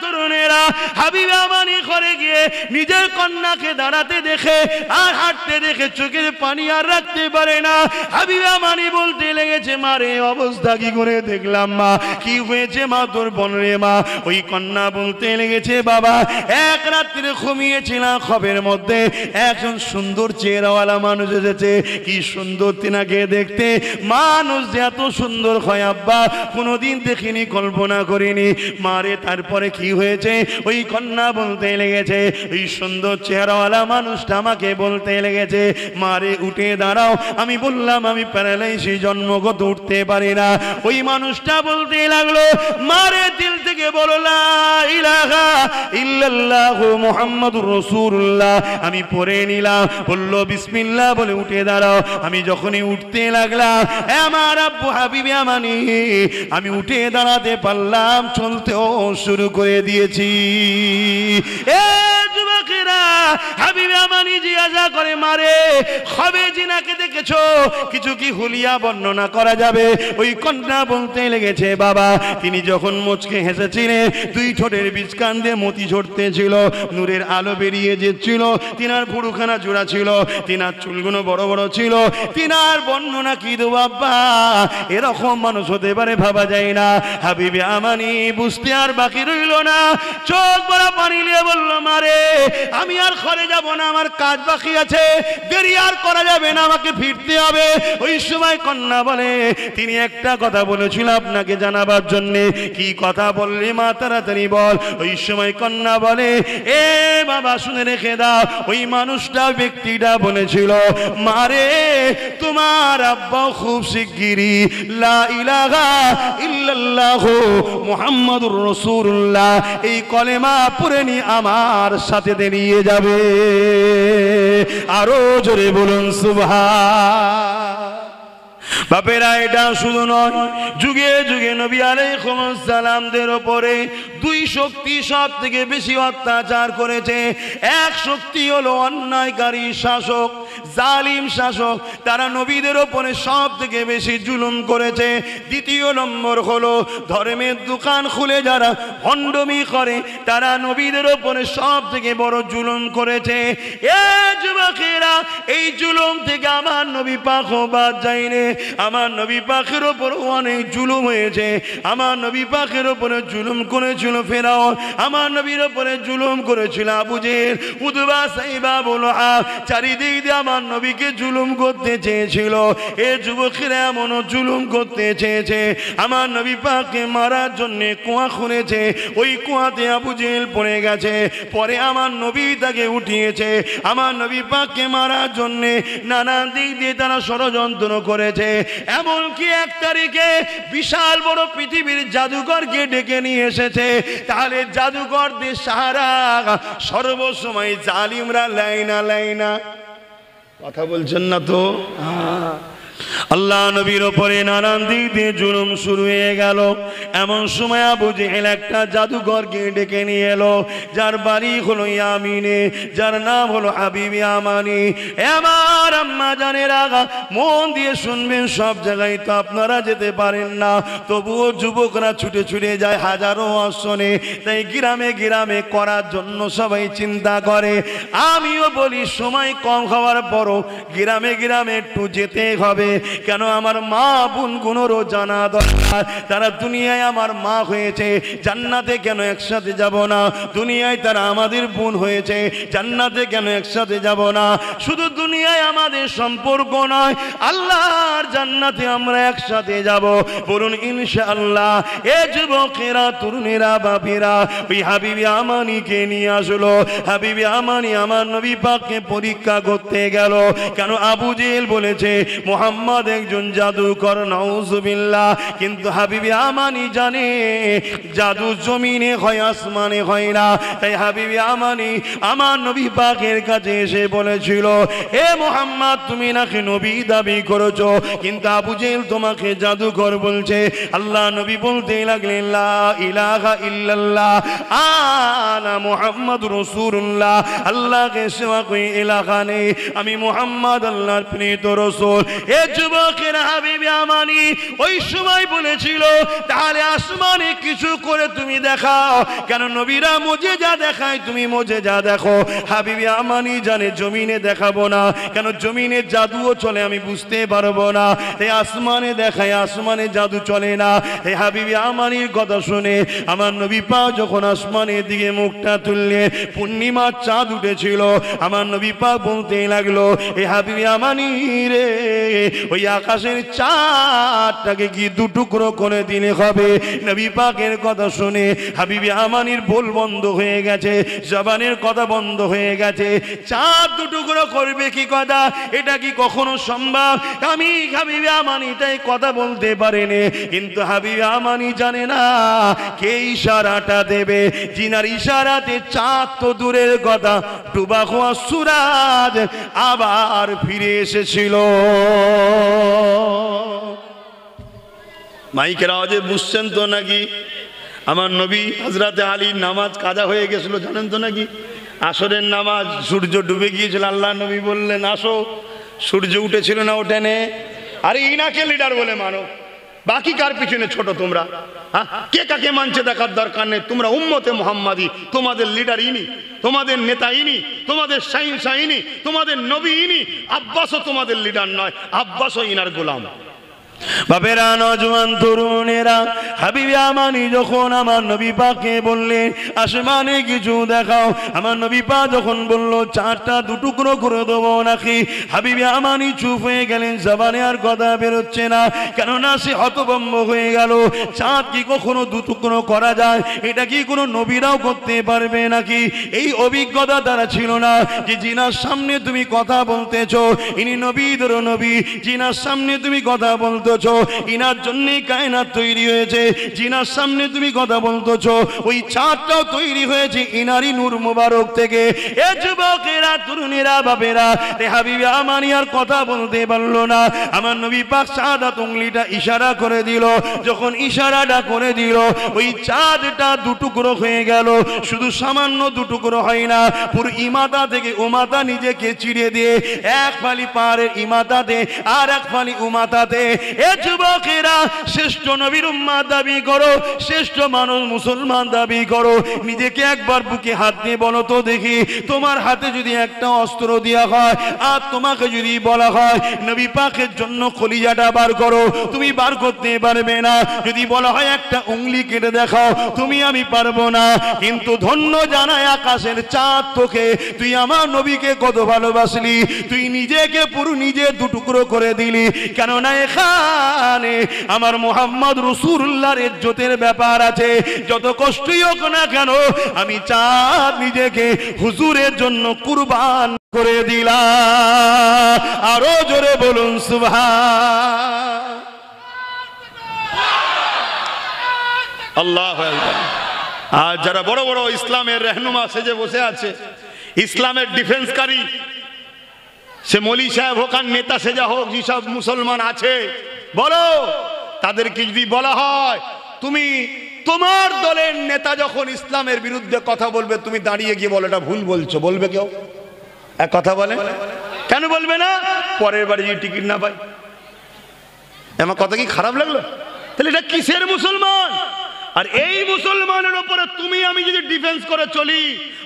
তরুণেরা হাবিবে আমানি ঘরে গিয়ে নিজের কন্যাকে দাঁড়াতে দেখে আর হাঁটতে দেখে চোখের পানি আর রাখতে পারে না। হাবিবে আমানি বলতে লেগেছে, মা রে অবস্থা কি করে দেখলাম মা, কি হয়েছে মা তোর বোন রে মা? ওই কন্যা বলতে লেগেছে, বাবা এক রাত্রে ঘুমিয়েছিলাম, খবের মধ্যে একজন সুন্দর চেহারাওয়ালা মানুষ এসেছে। কি সুন্দর তিনাকে দেখতে, মানুষ যে এত সুন্দর হয় আব্বা কোনোদিন দেখিনি, কল্পনা করিনি মারে। তারপরে কি হয়েছে? ওই কন্যা বলতে লেগেছে, ওই সুন্দর চেহারাওয়ালা মানুষটা আমাকে বলতে লেগেছে, মারে উঠে দাঁড়াও। আমি বললাম আমি প্যারালাইসিস জন্মগত উঠতে পারি না। ওই মানুষটা বলতে লাগলো, মারে দিল থেকে বলো লা ইলাহা ইল্লাল্লাহু মুহাম্মাদুর রাসূলুল্লাহ। আমি পড়ে নিলাম, বললো বিসমিল্লাহ বলে উঠে দাঁড়াও। আমি যখনই উঠতে লাগলাম, আমার আব্বু হাবিবে আমানি আমি উঠে দাঁড়াতে পারলাম, চলতেও শুরু করে দিয়েছি। এ যুবকেরা, হাবিবে আমানি জিজ্ঞাসা করে, মারে খবে জিনাকে দেখেছো, কিছু কি হুলিয়া বর্ণনা করা যাবে? ওই কন্যা বলতে লেগেছে, বাবা তিনি যখন মুচকে হেসেছিলেন, দুই ঠোঁটের বীজকান দিয়ে মতি ঝরতে ছিল, নূরের আলো বেরিয়ে যেছিল, তিনার ভুরুখানা জোড়া ছিল, তিনার চুলগুলো বড় বড় ছিল। তিনার বর্ণনা কি দেবো আব্বা, এরকম মানুষ হতে পারে ভাবা যায় না। হাবিবে আমানি বুঝতে আর বাকি রইল না, চোখ ভরা পানি নিয়ে বলল, মারে আমি আর ঘরে যাব না, আমার কাজ বাকি আছে, দেরি আর করা যাবে না, আমাকে ফিরতে হবে। ওই সময় কন্যা বলে, তিনি একটা কথা বলেছিল আপনাকে জানাবার জন্য। কি কথা বললি মা, তাড়াতাড়ি বল। ওই সময় কন্যা বলে, এ বাবা শুনে রেখে দাও, ওই মানুষটা ব্যক্তিটা বলেছিল, মারে তোমার আব্বা খুব শিগগিরই লা ইলাহা ইল্লাল্লাহু মুহাম্মাদুর রাসূলুল্লাহ এই কলেমা পড়ে নি আমার সাথে নিয়ে যাবে। আরো জোরে বলুন সুবহান। বাপেরা এটা শুধু নয়, যুগে যুগে নবী আলাইহিস সালামদের উপরে দুই শক্তি সব থেকে বেশি অত্যাচার করেছে। এক শক্তি হলো অন্যায়কারী শাসক, জালিম শাসক, তারা নবীদের উপরে সব থেকে বেশি জুলুম করেছে। দ্বিতীয় নম্বর হলো ধর্মের দোকান খুলে যারা ভণ্ডামি করে, তারা নবীদের উপরে সব থেকে বড় জুলুম করেছে। এ যুবকেরা, এই জুলুম থেকে আমার নবী পাক বাদ যায়নি। আমার নবী পাকের উপর অনেক জুলুম হয়েছে। আমার নবী পাকের উপরে জুলুম করেছিল ফেরাউন, আমার নবীর উপরে জুলুম করেছিল আবু জেহেল, উতবা, সাইবা, বলহা, চারিদিক দিয়ে আমার নবীকে জুলুম করতে চেয়েছিল। এ যুবকেরা এমনও জুলুম করতে চেয়েছে, আমার নবী পাককে মারার জন্য কুয়া খুঁড়েছে, ওই কুয়াতে আবু জেহেল পড়ে গেছে। পরে আমার নবী তাকে উঠিয়েছে। আমার নবী পাককে মারার জন্য নানান দিক দিয়ে তারা ষড়যন্ত্র করেছে। এমনকি এক তারিখে বিশাল বড় পৃথিবীর জাদুকরকে ডেকে নিয়ে এসেছে। তাহলে জাদুকরদের সাহারা সর্বসময় জালিমরা লাইনা লাইনা, কথা বলছেন না তো? আল্লাহ নবীর উপরে নানান দিক দিয়ে জুলুম শুরু হয়ে গেল। এমন সময় আবু জেহেল একটা জাদুকরকে ডেকে নিয়ে এলো, যার বাড়ি হলো ইয়ামিনে, যার নাম হলো হাবিবে আমানি। আমার আম্মা জানের আগা মন দিয়ে শুনবেন, সব জায়গায় তো আপনারা যেতে পারেন না, তবুও যুবকরা ছুটে ছুটে যায় হাজারো আসনে। তাই গ্রামে গ্রামে করার জন্য সবাই চিন্তা করে। আমিও বলি সময় কম হওয়ার পরও গ্রামে গ্রামে একটু যেতে হবে। কেন? আমার মা বোনগুলোরও জানা দরকার, তারা দুনিয়ায় আমার মা হয়েছে, জান্নাতে কেন একসাথে যাব না? দুনিয়ায় তারা আমাদের বোন হয়েছে, জান্নাতে কেন একসাথে যাব না? শুধু দুনিয়ায় আমাদের সম্পর্ক নয়, আল্লাহর জান্নাতে আমরা একসাথে যাব। বলুন ইনশাআল্লাহ। এ যুবকেরা, তরুণেরা, বাপেরা, ওই হাবিবে আমানিকে নিয়ে আসলো। হাবিবে আমানি আমার নবী পাককে পরীক্ষা করতে গেল। কেন? আবু জেহেল বলেছে মুহাম্মদ একজন জাদুকর, নাউজুবিল্লাহ। কিন্তু হাবিবে আমানি জানে জাদু জমিনে হয়, আসমানে হয় না। তাই হাবিবে আমানি আমার নবী পাকের কাছে এসে বলেছিল, হে মুহাম্মদ তুমি নাকি নবী দাবি করেছো, কিন্তু আবু জেহেল তোমাকে জাদুকর বলছে। আল্লাহ নবী বলতে লাগলেন, লা ইলাহা ইল্লাল্লাহ আনা মুহাম্মাদুর রাসূলুল্লাহ। আল্লাহকে সেবা কই এলাকা নেই, আমি মুহাম্মদ আল্লাহর প্রিয় রাসূল। এ যুবকেরা হাবিবে আমানি ওই সময় বলেছিল তাহলে আসমানে কিছু করে তুমি দেখাও, কেন নবীরা মুজিজা দেখায়, তুমি মুজিজা দেখো। হাবিবে আমানি জানে জমিনে দেখাবো না, কেন জমিনে জাদুও চলে আমি বুঝতে পারবো না, এই আসমানে দেখায়, আসমানে জাদু চলে না। এই হাবিবে আমানির কথা শুনে আমার নবী পাক যখন আসমানের দিকে মুখটা তুললে পূর্ণিমার চাঁদ উঠেছিল, আমার নবী পাক বলতে লাগলো এই হাবিবে আমানি রে, ওই আকাশের চাঁদটাকে কি দুটুকরো করে দিলে হবে? নবী পাকের কথা শুনে হাবিবে আমানির বল বন্ধ হয়ে গেছে, জবানের কথা বন্ধ হয়ে গেছে। চাঁদ দুটুকরো করবে কি কথা? এটা কি কখনো সম্ভব? আমি হাবিবে আমানি তাই কথা বলতে পারেনি, কিন্তু হাবিবে আমানি জানে না কে ইশারাটা দেবে। জিনার ইশারাতে চাঁদ তো দূরের কথা, ডুবা হওয়া সূরজ আবার ফিরে এসেছিল। মাইকের আওয়াজে বুঝছেন তো নাকি? আমার নবী হযরতে আলীর নামাজ কাজা হয়ে গেছিল, জানেন তো নাকি? আসরের নামাজ, সূর্য ডুবে গিয়েছিল, আল্লাহ নবী বললেন আসো। সূর্য উঠেছিল না ওঠেনে? আরে ইনাকে লিডার বলে মানো, বাকি কার পিছনে ছোট তোমরা? হ্যাঁ, কে কাকে মানছে দেখার দরকার নেই। তোমরা উম্মতে মুহাম্মাদি, তোমাদের লিডার ইনি, তোমাদের নেতা ইনি, তোমাদের শাহিনশাহ ইনি, তোমাদের নবী ইনি। আব্বাসও তোমাদের লিডার নয়, আব্বাসও ইনার গোলাম। বাবেরা, নওজোয়ান তরুণেরা, হাবিবে আমানি যখন আমার নবী পাককে বললেন আসমানে কিছু দেখাও, আমার নবী পাক যখন বলল চারটা দুটুকরো করে দেবো নাকি, হাবিবে আমানি চুপ হয়ে গেলেন, জবানে আর কথা বেরোচ্ছে না, কেননা সে হতভম্ব হয়ে গেল। চাঁদ কি কখনো দুটুকরো করা যায়? এটা কি কোনো নবীরাও করতে পারবে নাকি? এই অভিজ্ঞতা তারা ছিল না যে জিনার সামনে তুমি কথা বলতেছো, ইনি নবীদের নবী, জিনার সামনে তুমি কথা বলতেছো, ইনার জন্যই কায়নাত তৈরি হয়েছে, জিনার সামনে তুমি কথা বলতেছো, ওই চাঁদটাও তৈরি হয়েছে ইনারই নূর মুবারক থেকে। এ যুবকেরা, তরুণেরা, বাপেরা, রে হাবিবে আমানি আর কথা বলতে পারলো না। আমার নবী পাক শাহাদাত উংলিটা ইশারা করে দিল, যখন ইশারাটা করে দিল ওই চাঁদটা দুটুকরো হয়ে গেল। শুধু সামান্য দুটুকরো হয় না, পুরো ইমাতা থেকে উমাতা নিজেকে চিড়ে দিয়ে এক ফালি পাহাড়ের ইমাতাতে আর এক ফালি উমাতাতে। এ যুবকেরা, শ্রেষ্ঠ নবীর উম্মাত দাবি করো, শ্রেষ্ঠ মানুষ মুসলমান দাবি করো, নিজেকে একবার বুকে হাত দিয়ে বলো তো দেখি, তোমার হাতে যদি একটা অস্ত্র দেওয়া হয় আর তোমাকে যদি বলা হয় নবী পাকের জন্য কলিজাটা বার করো, তুমি বার করতে পারবে না। যদি বলা হয় একটা উংলি কেটে দেখাও, তুমি আমি পারবো না। কিন্তু ধন্য জানায় আকাশের চাঁদ তোকে, তুই আমার নবীকে কত ভালোবাসলি, তুই নিজেকে পুরো নিজে দুটুকরো করে দিলি। কেননা এখানে আমার মুহাম্মদ রাসূলুল্লাহর ইজ্জতের ব্যাপার আছে। যত কষ্টই হোক না কেন, আমি চাঁদ নিজেকে হুজুরের জন্য কুরবান করে দিলাম। আরো জোরে বলুন সুবহান আল্লাহু আকবার। আর যারা বড় বড় ইসলামের রহনুমা সেজে বসে আছে, ইসলামের ডিফেন্সকারী, সে মৌলী সাহেব হোক আর নেতা সেজা হোক, যেসব মুসলমান আছে বলো, তাদেরকে যদি বলা হয় তুমি তোমার দলের নেতা যখন ইসলামের বিরুদ্ধে কথা বলবে, তুমি দাঁড়িয়ে গিয়ে বলো এটা ভুল বলছো, বলবে কেউ? এক কথা বলে, কেন বলবে না? পরের বাড়ি যদি টিকিট না পাই। আমার কথা কি খারাপ লাগলো? তাহলে এটা কিসের মুসলমান? আর এই মুসলমানের উপরে তুমি আমি যদি ডিফেন্স করে চলি,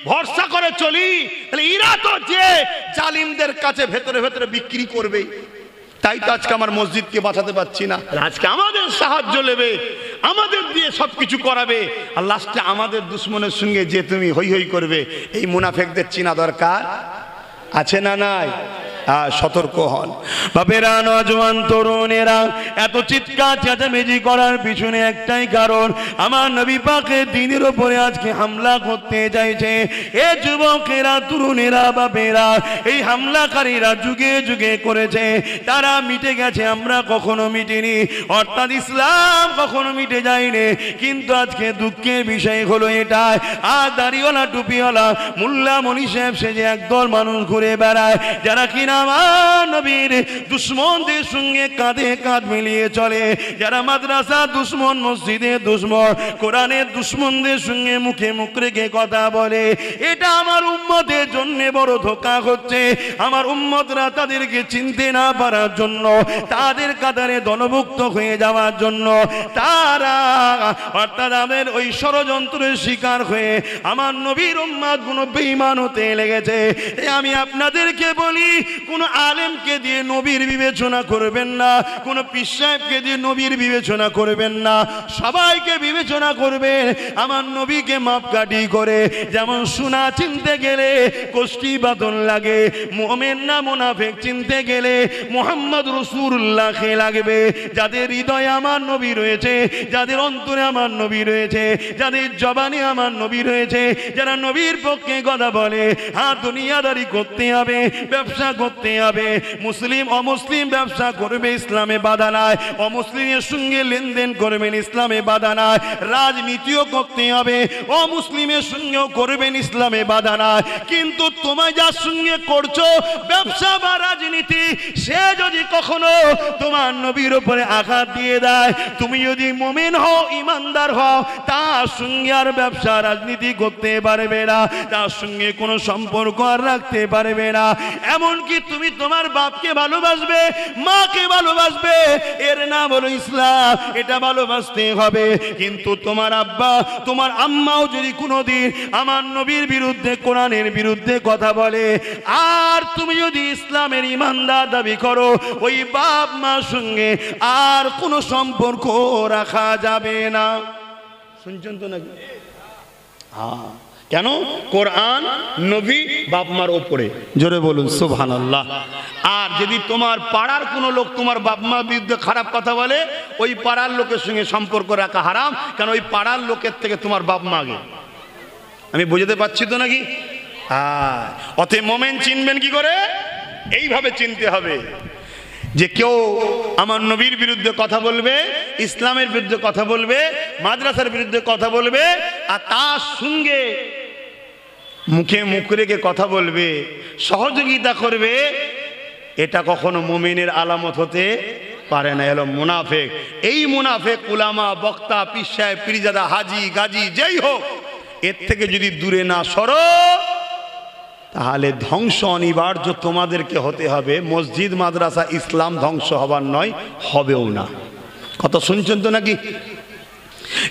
ভরসা করে চলি, তাহলে এরা তো যে জালিমদের কাছে ভেতরে ভেতরে বিক্রি করবে। তাই তো আজকে আমার মসজিদকে বাঁচাতে পারছি না। আজকে আমাদের সাহায্য নেবে, আমাদের দিয়ে সবকিছু করাবে, আর লাস্টে আমাদের দুশ্মনের সঙ্গে যে তুমি হই হই করবে। এই মুনাফেকদের চিনা দরকার আছে না নাই? সতর্ক হন বাপেরা, নওজোয়ান তরুণেরা। এত চিৎকার চেঁচামেচি করার পিছনে একটাই কারণ, আমার নবী পাকের দ্বীনের উপরে আজকে হামলা করতে চাইছে। এ যুবকেরা, তরুণেরা, বাপেরা, এই হামলাকারীরা যুগে যুগে করেছে, তারা মিটে গেছে, আমরা কখনো মিটিনি। অর্থাৎ ইসলাম কখনো মিটে যায়নি। কিন্তু আজকে দুঃখের বিষয় হলো এটাই, আর দাড়িওয়ালা টুপিওয়ালা মোল্লা মনি সাহেব সেজে একদল মানুষ ঘুরে বেড়ায়, যারা কিনা আমার নবীর দুশ্মনদের সঙ্গে কাঁধে কাঁধ মিলিয়ে চলে, যারা মাদ্রাসা দুশ্মন, মসজিদের দুশ্মন, কোরআনের দুশ্মনদের সঙ্গে মুখে মুখ রেখে কথা বলে, এটা আমার উম্মতের জন্য বড় ধোঁকা হচ্ছে। আমার উম্মতরা তাদেরকে চিনতে না পারার জন্য, তাদের কাতারে দলভুক্ত হয়ে যাওয়ার জন্য, তারা অর্থাৎ আমাদের ওই ষড়যন্ত্রের শিকার হয়ে আমার নবীর উম্মত গুলো বেঈমান হতে লেগেছে। আমি আপনাদেরকে বলি, কোন আলেমকে দিয়ে নবীর বিবেচনা করবেন না, কোন পীর সাহেবকে দিয়ে নবীর বিবেচনা করবেন না, সবাইকে বিবেচনা করবেন আমার নবীকে মাপকাঠি করে। যেমন সোনা চিনতে গেলে কষ্টি বাদন লাগে, মুমিন না মুনাফিক চিনতে গেলে মুহাম্মদ রাসূলুল্লাহকে লাগবে। যাদের হৃদয়ে আমার নবী রয়েছে, যাদের অন্তরে আমার নবী রয়েছে, যাদের জবানে আমার নবী রয়েছে, যারা নবীর পক্ষে কথা বলে, হ্যাঁ দুনিয়াদারি করতে হবে, ব্যবসা করতে হবে, মুসলিম অমুসলিম ব্যবসা করবে, ইসলামে বাধা নাই, অমুসলিমের সঙ্গে লেনদেন করবেন, ইসলামে বাধা নাই, রাজনীতিও করতে হবে, অমুসলিমের সঙ্গেও করবেন, ইসলামে বাধা নাই। কিন্তু তোমায় যার সঙ্গে করছো ব্যবসা বা রাজনীতি, সে যদি কখনো তোমার নবীর উপরে আঘাত দিয়ে দেয়, তুমি যদি মুমিন হও, ইমানদার হও, তার সঙ্গে আর ব্যবসা রাজনীতি করতে পারবে না, তার সঙ্গে কোনো সম্পর্ক আর রাখতে পারবে না। এমনকি তুমি তোমার বাপকে ভালোবাসবে, মাকে ভালোবাসবে, এর নাম হলো ইসলাম, এটা ভালোবাসতে হবে। কিন্তু তোমার আব্বা, তোমার আম্মাও যদি কোনোদিন আমার নবীর বিরুদ্ধে, কোরআনের বিরুদ্ধে কথা বলে, আর তুমি যদি ইসলামের ইমানদার দাবি করো, ওই বাপ মার সঙ্গে আর কোনো সম্পর্ক রাখা যাবে না। শুনছেন তো নাকি? হ্যাঁ, কেন? কোরআন, নবী, বাপ মার ওপরে। জোরে বলুন সুবহানাল্লাহ। আর যদি তোমার পাড়ার কোনো লোক তোমার বাপ মার বিরুদ্ধে খারাপ কথা বলে, ওই পাড়ার লোকের সঙ্গে সম্পর্ক রাখা হারাম, কেন ওই পাড়ার লোকের থেকে তোমার বাপ মা আগে। আমি বুঝতে পারছি তো নাকি? হ্যাঁ, অতএব মোমেন চিনবেন কি করে? এইভাবে চিনতে হবে যে কেউ আমার নবীর বিরুদ্ধে কথা বলবে, ইসলামের বিরুদ্ধে কথা বলবে, মাদ্রাসার বিরুদ্ধে কথা বলবে, আর তার সঙ্গে মুখে মুখ রেখে কথা বলবে, সহযোগিতা করবে, এটা কখনো মুমিনের আলামত হতে পারে না, এলো মুনাফিক। এই মুনাফিক উলামা, বক্তা, পীর সাহেব, পীরজাদা, হাজি, গাজী যেই হোক, এর থেকে যদি দূরে না সরো, তাহলে ধ্বংস অনিবার্য তোমাদেরকে হতে হবে। মসজিদ, মাদ্রাসা, ইসলাম ধ্বংস হবার নয়, হবেও না। কথা শুনছেন তো নাকি?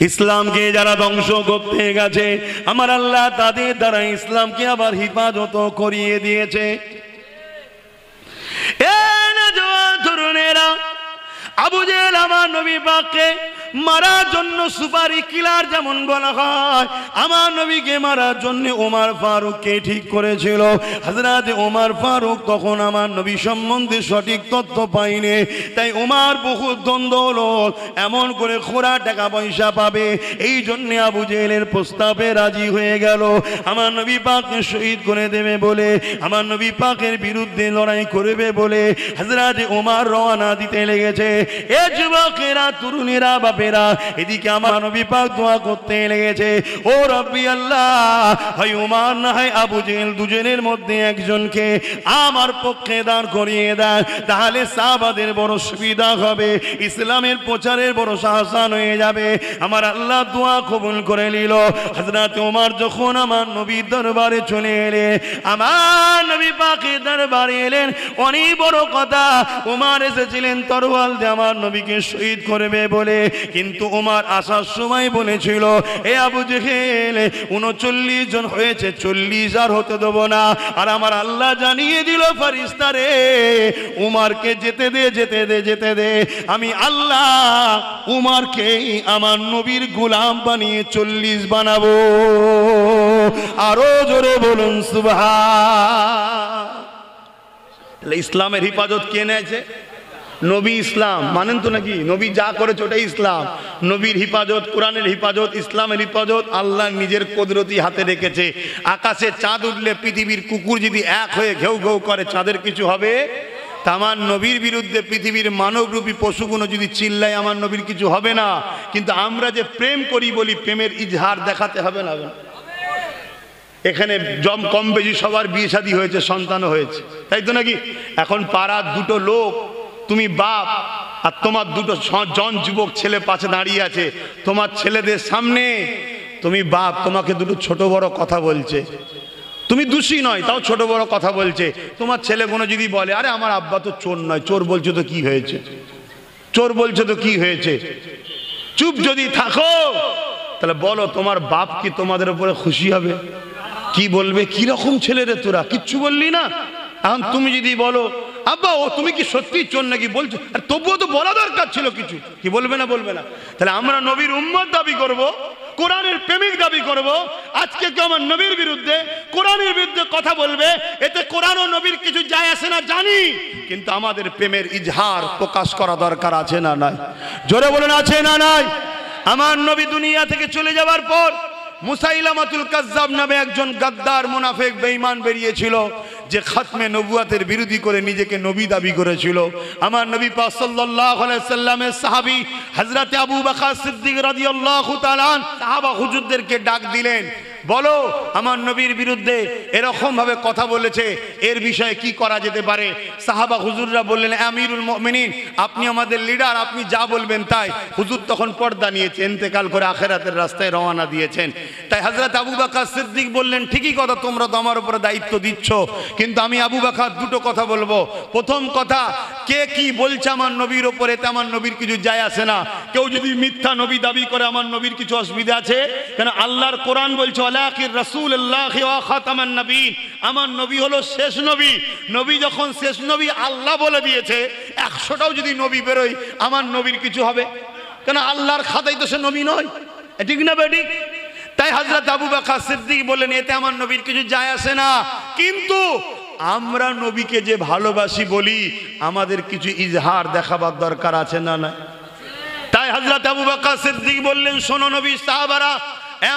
ইসলামকে যারা ধ্বংস করতে গেছে, আমার আল্লাহ তাদের দ্বারা ইসলামকে আবার হিফাজত করিয়ে দিয়েছে। তরুণেরা, আবু জেহেল আমার নবী পাককে মারার জন্য সুপারি কিলার যেমন বলা হয়, আমার নবীকে মারার জন্য ওমর ফারুককে ঠিক করেছিল। হযরত ওমর ফারুক তখন আমার নবী সম্বন্ধে সঠিক তথ্য পাইনি, তাই ওমর বহু দ্বন্দ্ব, এমন করে খোরা টাকা পয়সা পাবে, এই জন্য আবু জেহেলের প্রস্তাবে রাজি হয়ে গেল। আমার নবী পাককে শহীদ করে দেবে বলে, আমার নবী পাকের বিরুদ্ধে লড়াই করবে বলে হযরত ওমর রওনা দিতে লেগেছে। এ যুবকেরা, তরুণেরা, বাপেরা, এদিকে আমার নবী পাক দোয়া করতে লেগেছে, ও রব্বি আল্লাহ, হয় ওমর না হয় আবু জেহেল, দুজনের মধ্যে একজনকে আমার পক্ষে দাঁড় করিয়ে দেন, তাহলে সাহাবাদের বড় সুবিধা হবে, ইসলামের প্রচারের বড় সাহসান হয়ে যাবে। আমার আল্লাহ দোয়া কবুল করে নিল। হযরত ওমর যখন আমার নবীর দরবারে চলে এলেন, আমার নবী পাকের দরবারে এলেন, অনেক বড় কথা, ওমর এসেছিলেন তরোয়াল দিয়ে আমার নবীকে শহীদ করবে বলে, কিন্তু ওমর আসার সময় বলেছিল, এ আবু জেহেল, 39 জন হয়েছে, 40 আর হতে দেব না। আর আমার আল্লাহ জানিয়ে দিল, ফেরেশতারে, ওমরকে যেতে দে, যেতে দে, যেতে দে, আমি আল্লাহ ওমরকে আমার নবীর গোলাম বানিয়ে 40 বানাবো। আরো জোরে বলুন সুবহান। ইসলামের হিফাজত কে নেছে? নবী। ইসলাম মানেন তো নাকি? নবী যা করেছে ওটাই ইসলাম। নবীর হিফাজত, কোরআনের হিফাজত, ইসলামের হিফাজত আল্লাহ নিজের কুদরতি হাতে রেখেছে। আকাশে চাঁদ উঠলে পৃথিবীর কুকুর যদি এক হয়ে ঘেউ ঘেউ করে, চাঁদের কিছু হবে? তা আমার নবীর বিরুদ্ধে পৃথিবীর মানবরূপী পশুগুলো যদি চিল্লায়, আমার নবীর কিছু হবে না। কিন্তু আমরা যে প্রেম করি বলি, প্রেমের ইজহার দেখাতে হবে না? এখানে কম বেশি সবার বিয়ে শাদী হয়েছে, সন্তানও হয়েছে, তাই তো নাকি? এখন পাড়ার দুটো লোক, তুমি বাপ আর তোমার দুটো জন যুবক ছেলে পাশে দাঁড়িয়ে আছে, তোমার ছেলেদের সামনে তুমি বাপ, তোমাকে দুটো ছোট বড় কথা বলছে, তুমি দোষী নয় তাও ছোট বড় কথা বলছে। তোমার ছেলে কোনো যদি বলে আরে আমার আব্বা তো চোর নয়, চোর বলছো তো কি হয়েছে, চোর বলছো তো কি হয়েছে, চুপ যদি থাকো তাহলে বলো তোমার বাপ কি তোমাদের উপরে খুশি হবে? কি বলবে, কি রকম ছেলে রে তোরা, কিচ্ছু বললি না। এখন তুমি যদি বলো আব্বা ও তুমি কি সত্যি চোর নাকি বলছো, আর তবুও তো বলা দরকার ছিল কিছু, কি বলবে না বলবে না? তাহলে আমরা নবীর উম্মত দাবি করব, কোরআনের প্রেমিক দাবি করব, আজকে কেউ আমার নবীর বিরুদ্ধে কোরআনের বিরুদ্ধে কথা বলবে, এতে কোরআন ও নবীর কিছু যায় আসে না জানি, কিন্তু আমাদের প্রেমের ইজহার প্রকাশ করা দরকার আছে না নাই? জোরে বলেন আছে না নাই? আমার নবী দুনিয়া থেকে চলে যাওয়ার পর মুসাইলামাতুল কাজ্জাব নামে একজন গাদ্দার মুনাফিক বেঈমান বেরিয়েছিল, যে খাতমে নবুয়াতের বিরোধী করে নিজেকে নবী দাবি করেছিল। আমার নবী পাক সাল্লাল্লাহু আলাইহি সাল্লামের সাহাবী হযরত আবু বকর সিদ্দিক রাদিয়াল্লাহু তাআলা সাহাবা হুজুরদেরকে ডাক দিলেন, বলো আমার নবীর বিরুদ্ধে এরকম ভাবে কথা বলেছে, এর বিষয়ে কি করা যেতে পারে? সাহাবা হুজুররা বললেন আমিরুল মুমিনিন, আপনি আমাদের লিডার, আপনি যা বলবেন তাই। হুজুর তখন পর্দা নিয়েছে, ইন্তেকাল করে আখিরাতের রাস্তায় রওনা দিয়েছেন। তাই হযরত আবু বকর সিদ্দিক বললেন ঠিকই কথা, তোমরা তো আমার উপরে দায়িত্ব দিচ্ছ, কিন্তু আমি আবু বকর দুটো কথা বলবো। প্রথম কথা, কে কি বলছে আমার নবীর উপরে তে আমার নবীর কিছু যায় আসে না। কেউ যদি মিথ্যা নবী দাবি করে আমার নবীর কিছু অসুবিধা আছে? কেন আল্লাহর কোরআন বলছে ওয়ালাকির রাসূলুল্লাহ ওয়া খাতামান নবীন, আমার নবী হলো শেষ নবী। নবী যখন শেষ নবী আল্লাহ বলে দিয়েছে, 100টাও যদি নবী বেরোয় আমার নবীর কিছু হবে? কেন আল্লাহর খাতায় তো সে নবী নয়, ঠিক না বেটি? তাই হযরত আবু বকর সিদ্দিক বললেন এতে আমার নবীর কিছু যায় আসে না, কিন্তু আমরা নবীকে যে ভালোবাসি বলি আমাদের কিছু ইজহার দেখাবার দরকার আছে না না? তাই হযরত আবু বকর সিদ্দিক বললেন শোনো নবী সাহাবারা,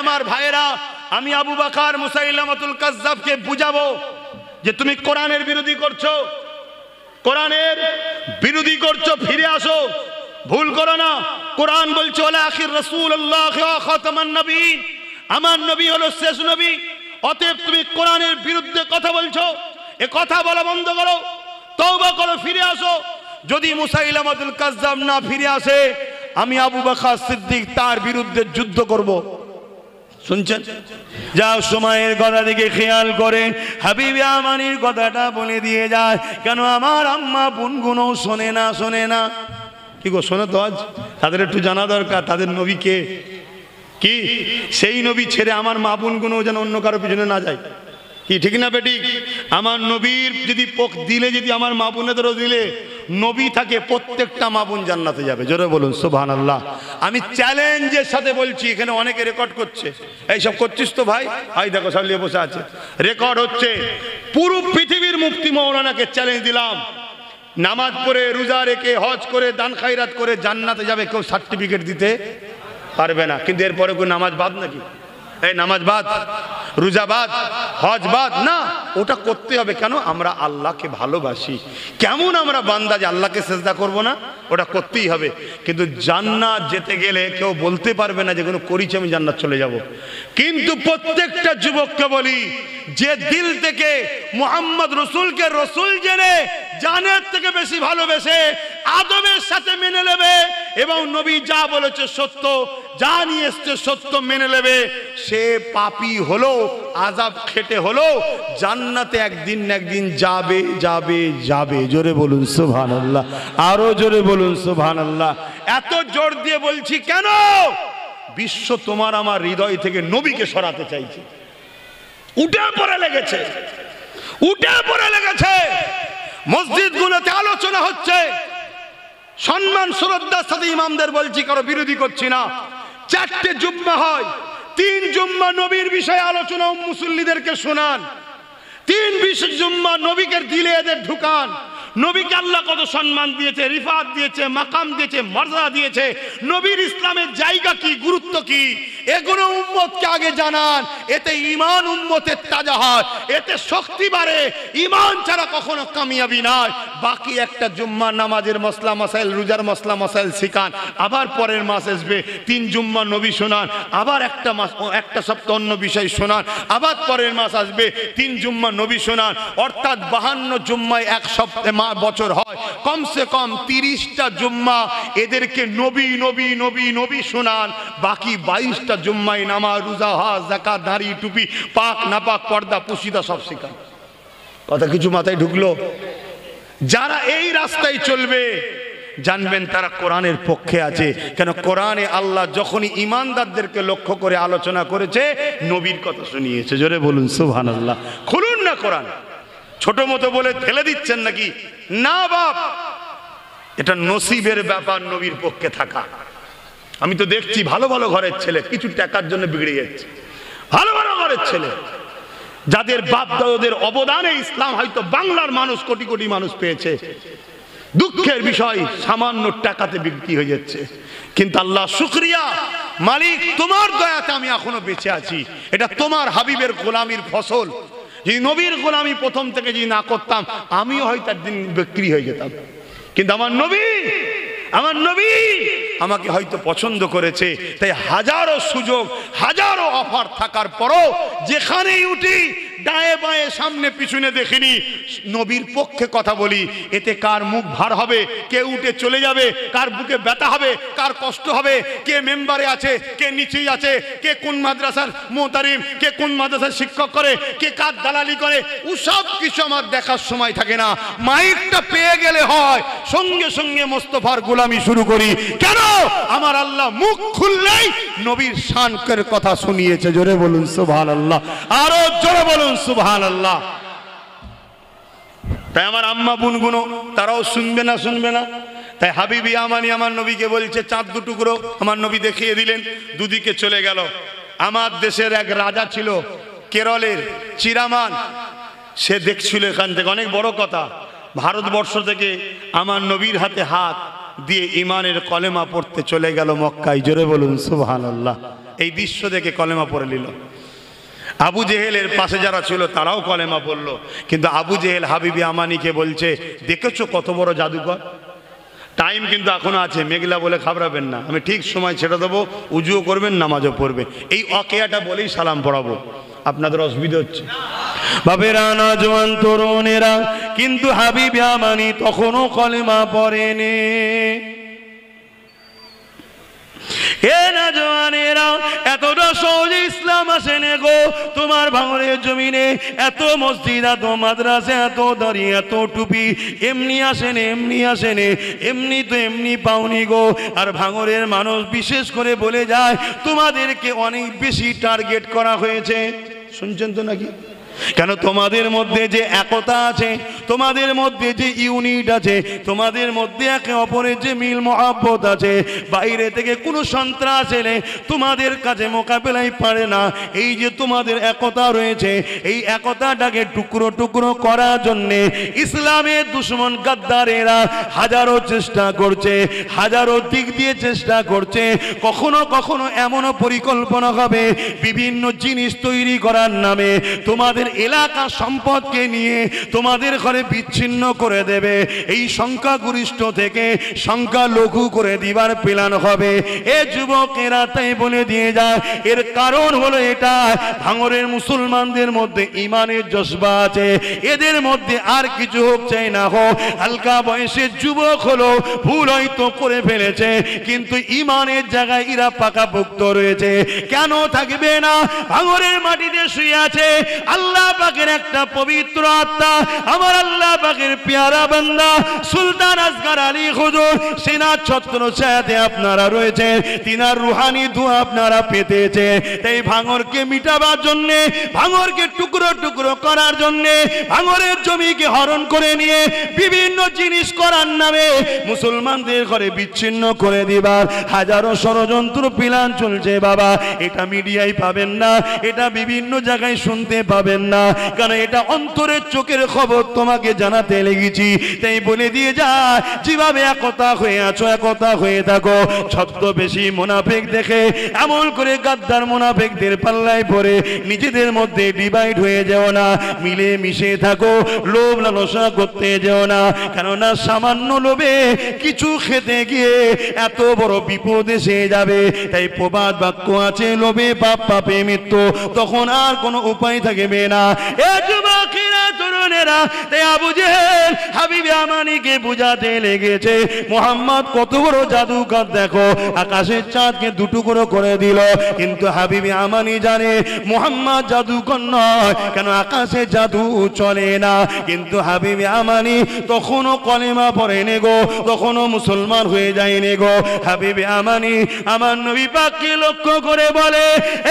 আমার ভাইরা, আমি আবু বকর মুসাইলামাতুল কাজ্জাবকে বুঝাবো যে তুমি কোরআনের বিরোধী করছো, কোরআনের বিরোধী করছো, ফিরে আসো, ভুল করো না। কোরআন বলছে ওয়ালা আখির রাসূলুল্লাহ ওয়া খাতামান নবীন, আমার নবী হলো শেষ নবী, অতএব তুমি কোরআনের বিরুদ্ধে কথা বলছো, এ কথা বলা বন্ধ করো, তওবা করো, ফিরে আসো। যদি মুসাইলামাতুল কাজ্জাব না ফিরে আসে, আমি আবু বকর সিদ্দিক তার বিরুদ্ধে যুদ্ধ করব। শুনছেন? যা সময়ের কথা দিকে খেয়াল করে হাবিবে আমানির কথাটা বলে দিয়ে যায়, কেন আমার আম্মা বোনগুলো শোনে না, শোনে না। কি গো শোনে তো, আজ তাদের একটু জানা দরকার তাদের নবী কে, কি সেই নবী ছেড়ে আমার মা বোনগুলো যেন অন্য কারো পিছনে না যায়, কি ঠিক না বেটি? আমার নবীর যদি দিলে, যদি আমার মা বোনেদেরও দিলে নবী থাকে, প্রত্যেকটা মা বোন জান্নাতে যাবে। জোরে বলুন সুবহানাল্লাহ। আমি চ্যালেঞ্জের সাথে বলছি, এখানে অনেকে রেকর্ড করছে, এইসব করছিস তো ভাই, ভাই দেখো সব নিয়ে বসে আছে, রেকর্ড হচ্ছে। পুরো পৃথিবীর মুফতি মাওলানাকে চ্যালেঞ্জ দিলাম, নামাজ পড়ে রোজা রেখে হজ করে দান খায়রাত করে জান্নাতে যাবে, কেউ সার্টিফিকেট দিতে পারবে না। কিন্তু এরপরে কোন নামাজ বাদ নাকি? এই নামাজ বাদ, রোজা বাদ, হজ বাদ না, ওটা করতে হবে। কেন? আমরা আল্লাহকে ভালোবাসি। কেমন আমরা বান্দা যে আল্লাহকে সেজদা করব না? ওটা করতেই হবে। কিন্তু জান্নাত যেতে গেলে কেউ বলতে পারবে না যে কোনো করেছি আমি জান্নাত চলে যাব। কিন্তু প্রত্যেকটা যুবককে বলি, যে দিল থেকে মুহাম্মদ রসুলকে রসুল জেনে জানের থেকে বেশি ভালোবেসে আদবের সাথে মেনে নেবে এবং নবী যা বলেছে সত্য, যা নিয়ে এসছে সত্য মেনে নেবে, সে পাপী হলো, আযাব খেটে হলো জান্নাতে একদিন না একদিন যাবে, যাবে, যাবে। জোরে বলুন সুবহানাল্লাহ, আরো জোরে বলুন সুবহানাল্লাহ। এত জোর দিয়ে বলছি কেন? বিশ্ব তোমার আমার হৃদয় থেকে নবীকে সরাতে চাইছে, উঠে পড়ে লেগেছে, উঠে পড়ে লেগেছে। মসজিদগুলোতে আলোচনা হচ্ছে, সম্মান শ্রদ্ধার সাথে ইমামদের বলছি, কারো বিরোধী করছি না। 4টে জুম্মা হয়, 3 জুম্মা নবীর বিষয়ে আলোচনা মুসল্লিদেরকে শোনান, 3 জুম্মা নবীকে দিলে এদের ঢুকান। নবীকে আল্লাহ কত সম্মান দিয়েছে, রিফাত দিয়েছে, মাকাম দিয়েছে, মর্যাদা দিয়েছে, নবীর ইসলামের জায়গা কি, গুরুত্ব কি, এগুলো উম্মতকে আগে জানান, এতে ঈমান উম্মতের তাজা হয়, এতে শক্তি বাড়ে। ঈমান ছাড়া কখনো কামিয়াবি নয়। বাকি একটা জুম্মা নামাজের মসলা মাসাইল, রোজার মসলা মাসাইল শিখান, আবার পরের মাস আসবে 3 জুম্মা নবী শোনান, আবার একটা মাস একটা সপ্তাহ অন্য বিষয় শোনান, আবার পরের মাস আসবে 3 জুম্মা নবী শোনান, অর্থাৎ 52 জুম্মায় এক সপ্তাহ বছর হয়। কমসে কম 30টা জুম্মা এদেরকে নবী নবী নবী নবী শোনান, বাকি 22টা জুম্মায় নামাজ, রোজা, হজ, যাকাত, দাড়ি, টুপি, পাক নাপাক, পর্দা, পুশিদা সব শেখান। কথা কিছু মাথায় ঢুকলো? যারা এই রাস্তায় চলবে জানবেন তারা কোরআনের পক্ষে আছে। কেন কোরআনে আল্লাহ যখনই ঈমানদারদেরকে লক্ষ্য করে আলোচনা করেছে নবীর কথা শুনিয়েছে। জোরে বলুন সুবহানাল্লাহ। খুলুন না কোরআন, ছোট মতো বলে ফেলে দিচ্ছেন নাকি? না বাপ, এটা নসিবের ব্যাপার নবীর পক্ষে থাকা। আমি তো দেখছি ভালো ভালো ঘরের ছেলে কিছু টাকার জন্য বিগড়ে যাচ্ছে। ভালো ভালো ঘরের ছেলে যাদের বাপ দাদাদের অবদানে ইসলাম হয়তো বাংলার মানুষ কোটি কোটি মানুষ পেয়েছে, দুঃখের বিষয় সামান্য টাকাতে বিক্রি হয়ে যাচ্ছে। কিন্তু আল্লাহ শুকরিয়া, মালিক তোমার দয়াতে আমি এখনো বেঁচে আছি। এটা তোমার হাবিবের গোলামির ফসল। যদি নবীর গোলামি প্রথম থেকে যদি না করতাম আমিও হয়তো একদিন বিক্রি হয়ে যেতাম। কিন্তু আমার নবী আমাকে হয়তো পছন্দ করেছে, তাই হাজারো সুযোগ, হাজারো অফার থাকার পরও যেখানেই উঠি ডায়ে বায়ে সামনে পিছনে দেখিনি, নবীর পক্ষে কথা বলি। এতে কার মুখ ভার হবে, কে উঠে চলে যাবে, কার বুকে ব্যথা হবে, কার কষ্ট হবে, কে মেম্বারে আছে, কে নিচেই আছে, কে কোন মাদ্রাসার মোহতারিম, কে কোন মাদ্রাসার শিক্ষক করে, কে কার দালালি করে, ওসব কিছু আমার দেখার সময় থাকে না। মাইকটা পেয়ে গেলে হয় সঙ্গে সঙ্গে মোস্তফার গোলামি শুরু করি। কেন? আমার আল্লাহ মুখ খুললেই নবীর শানের কথা শুনিয়েছে। জোরে বলুন সুবহানাল্লাহ, আরো জোরে বলুন সুবহানাল্লাহ। তাই আমার আম্মা বোনগুলো তারাও শুনবে না। তাই হাবিবি আমানি আমার নবীকে বলছে চাঁদ দুটুকরো আমার নবী দেখিয়ে দিলেন, দুদিকে চলে গেল। আমার দেশের এক রাজা ছিল কেরলের চিরামান, সে দেখছিল এখান থেকে অনেক বড় কথা, ভারতবর্ষ থেকে আমার নবীর হাতে হাত দিয়ে ইমানের কলেমা পড়তে চলে গেল মক্কায়। জোরে বলুন সুবহানাল্লাহ। এই দৃশ্য দেখে কলেমা পড়ে নিল। আবু জেহেলের পাশে যারা ছিল তারাও কলেমা পড়লো। কিন্তু আবু জেহেল হাবিবি আমানিকে বলছে দেখেছো কত বড় জাদুকর। টাইম কিন্তু এখনো আছে, মেঘলা বলে ঘাবড়াবেন না, আমি ঠিক সময় ছেড়ে দেবো, উজুও করবেন, নামাজও পড়বে। এই অকেয়াটা বলেই সালাম পড়াবো। আপনাদের অসুবিধা হচ্ছে বাবেরা, নওজোয়ান তরুণেরা? কিন্তু হাবিবি আমানি তখনও কলেমা পড়েনি। এতটা সহজে ইসলাম আসেনি গো তোমার ভাঙরের জমিনে। এত মসজিদ, এত মাদ্রাসা, এত দাড়ি, এত টুপি এমনি আসেনি, এমনি তো এমনি পাওনি গো। আর ভাঙরের মানুষ বিশেষ করে বলে যায় তোমাদেরকে অনেক বেশি টার্গেট করা হয়েছে। শুনছেন তো নাকি? কেন? তোমাদের মধ্যে যে একতা আছে, তোমাদের মধ্যে যে ইউনিট আছে, তোমাদের মধ্যে একে অপরের যে মিল মহব্বত আছে, বাইরে থেকে কোনো সন্ত্রাস এলে তোমাদের কাছে মোকাবেলাই পারে না। এই যে তোমাদের একতা রয়েছে, এই একতাটাকে টুকরো টুকরো করার জন্যে ইসলামের দুশমন গাদ্দারেরা হাজারো চেষ্টা করছে, হাজারো দিক দিয়ে চেষ্টা করছে। কখনো কখনো এমনও পরিকল্পনা হবে বিভিন্ন জিনিস তৈরি করার নামে তোমাদের এলাকা সম্পদকে নিয়ে তোমাদের ঘরে বিচ্ছিন্ন করে দেবে। এই সংখ্যাগরিষ্ঠ থেকে সংখ্যালঘু করে দিবার প্ল্যান হবে। এ যুবকেরা তাই বলে দিয়ে যায়, এর কারণ হলো এটা, ভাঙরের মুসলমানদের মধ্যে ইমানের জজবা আছে, এদের মধ্যে আর কিছু হোক চাই না হোক, হালকা বয়সের যুবক হলো ভুল হয়তো করে ফেলেছে, কিন্তু ইমানের জায়গায় এরা পাকাপোক্ত রয়েছে। কেন থাকবে না? ভাঙরের মাটিতে শুয়ে আছে আল্লাহ পাকের একটা পবিত্র আত্মা, আমার আল্লাহ পাকের পেয়ারা বান্দা সুলতান আসগর আলী হুজুর। সেনা ছত্র ছায়াতে আপনারা রয়েছে, তিনার রুহানি দোয়া আপনারা পেতেছে। তাই ভাঙরকে মিটাবার জন্যে, ভাঙরকে টুকরো টুকরো করার জন্যে, ভাঙরের জমিকে হরণ করে নিয়ে বিভিন্ন জিনিস করার নামে মুসলমানদের ঘরে বিচ্ছিন্ন করে দিবার হাজারো ষড়যন্ত্র প্ল্যান চলছে বাবা। এটা মিডিয়ায় পাবেন না, এটা বিভিন্ন জায়গায় শুনতে পাবেন পারবেন না, কারণ এটা অন্তরের চোখের খবর তোমাকে জানাতে লেগেছি। তাই বলে দিয়ে যায়, যেভাবে একতা হয়ে আছো একতা হয়ে থাকো। ছদ্মবেশী মুনাফিক দেখে এমন করে গাদ্দার মুনাফিকদের পাল্লায় পড়ে নিজেদের মধ্যে ডিভাইড হয়ে যেও না, মিলে মিশে থাকো, লোভ লালসা করতে যেও না। কেননা সামান্য লোভে কিছু খেতে গিয়ে এত বড় বিপদ এসে যাবে। তাই প্রবাদ বাক্য আছে, লোভে পাপ পাপে মৃত্যু, তখন আর কোনো উপায় থাকবে না। এ যুবকেরা তরুণেরা, তাই আবু জেহেল হাবিবে আমানিকে বুঝাতে লেগেছে, মুহাম্মদ কত বড় জাদুকর দেখো, আকাশের চাঁদকে দুটুকরো করে দিল। কিন্তু হাবিবে আমানি জানে মুহাম্মদ জাদুকর নয়, কেন আকাশে জাদু চলে না। কিন্তু হাবিবে আমানি তখনও কলেমা পড়েনি গো, তখনও মুসলমান হয়ে যায়নি গো। হাবিবে আমানি আমার নবী পাককে লক্ষ্য করে বলে,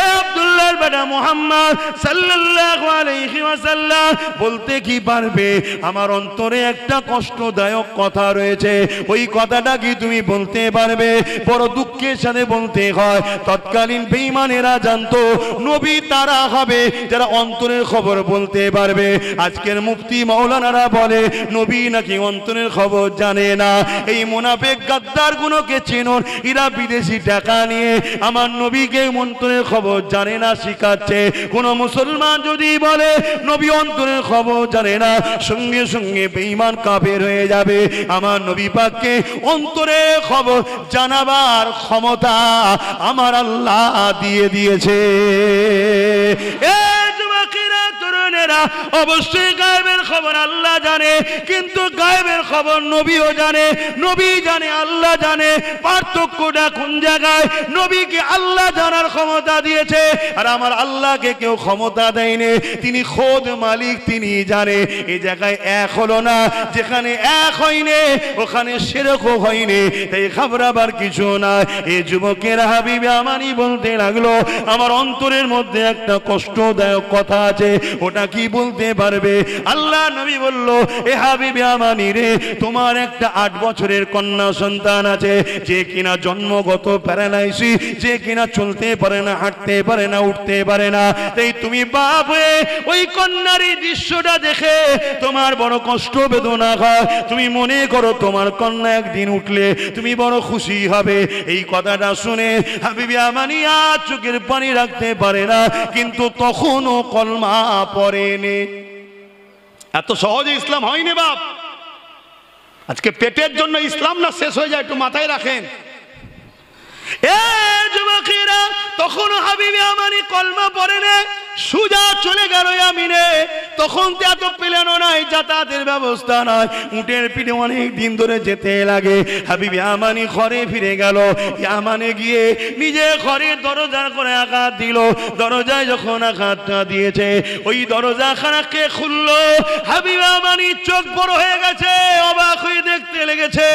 এ আব্দুল্লাহর বেটা মুহাম্মদ সাল্লাল্লাহু আলাইহি ওয়াসাল্লাম, বলতে কি পারবে আমার অন্তরে একটা কষ্টদায়ক কথা রয়েছে, ওই কথাটা কি তুমি বলতে পারবে? বড় দুঃখের সাথে বলতে হয়, তৎকালীন বেঈমানেরা জানতো নবী তারা হবে যারা অন্তরের খবর বলতে পারবে। আজকের মুফতি মাওলানারা বলে নবী নাকি অন্তরের খবর জানে না। এই মুনাফিক গাদ্দার গুলোকে চিনুন, এরা বিদেশি টাকা নিয়ে আমার নবীকে অন্তরের খবর জানে না শিখাচ্ছে। কোন মুসলমান যদি বলে নবী অন্তরের খবর জানে না, সঙ্গে সঙ্গে বেঈমান কাফের হয়ে যাবে। আমার নবী পাককে অন্তরের খবর জানাবার ক্ষমতা আমার আল্লাহ দিয়ে দিয়েছে। অবশ্যই গায়েবের খবর আল্লাহ জানে, কিন্তু গায়েবের খবর নবীও জানে, নবী জানে আল্লাহ জানে। পার্থক্যটা কোন জায়গায়? নবীকে আল্লাহ জানার ক্ষমতা দিয়েছে, আর আমার আল্লাহকে কেউ ক্ষমতা দেয়নি। তিনি খোদ মালিক, তিনি জানে। এই জায়গায় এক হলো না, যেখানে এক হয়নি ওখানে সেরকম হয়নি, তাই ঘাবড়াবার কিছু না। এই যুবকের হাবিবে আমানি বলতে লাগলো, আমার অন্তরের মধ্যে একটা কষ্টদায়ক কথা আছে, ওটা কি বলতে পারবে? আল্লাহ নবী বলল, এ হাবিবে আমানি রে, তোমার একটা 8 বছরের কন্যা সন্তান আছে, যে কিনা জন্মগত প্যারালাইসিস, যে কিনা চলতে পারে না, হাঁটতে পারে না, উঠতে পারে না। তাই তুমি বাপ হয়ে ওই কন্যার এই দৃশ্যটা দেখে তোমার বড় কষ্ট বেদনা হয়। তুমি মনে করো তোমার কন্যা একদিন উঠলে তুমি বড় খুশি হবে। এই কথাটা শুনে হাবিবে আমানি আর চোখের পানি রাখতে পারে না, কিন্তু তখনও কলমা পড়েনি। এত সহজে ইসলাম হয়নি বাপ। আজকে পেটের জন্য ইসলাম না শেষ হয়ে যায়, একটু মাথায় রাখেন। এ যুবকেরা, তখন হাবিবে আমানি কলমা পড়েনি, সুজা চলে গেল ইয়ামিনে। তখন তো এত প্লেনও নাই, যাতায়াতের ব্যবস্থা নাই, উটের পিঠে অনেক দিন ধরে যেতে লাগে। হাবিবে আমানি ঘরে ফিরে গেল। ইয়ামানে গিয়ে নিজে ঘরে দরজার করে আঘাত দিল। দরজায় যখন আঘাতটা দিয়েছে, ওই দরজা খানাকে খুললো। হাবিবে আমানি চোখ বড় হয়ে গেছে, অবাক হয়ে দেখতে লেগেছে,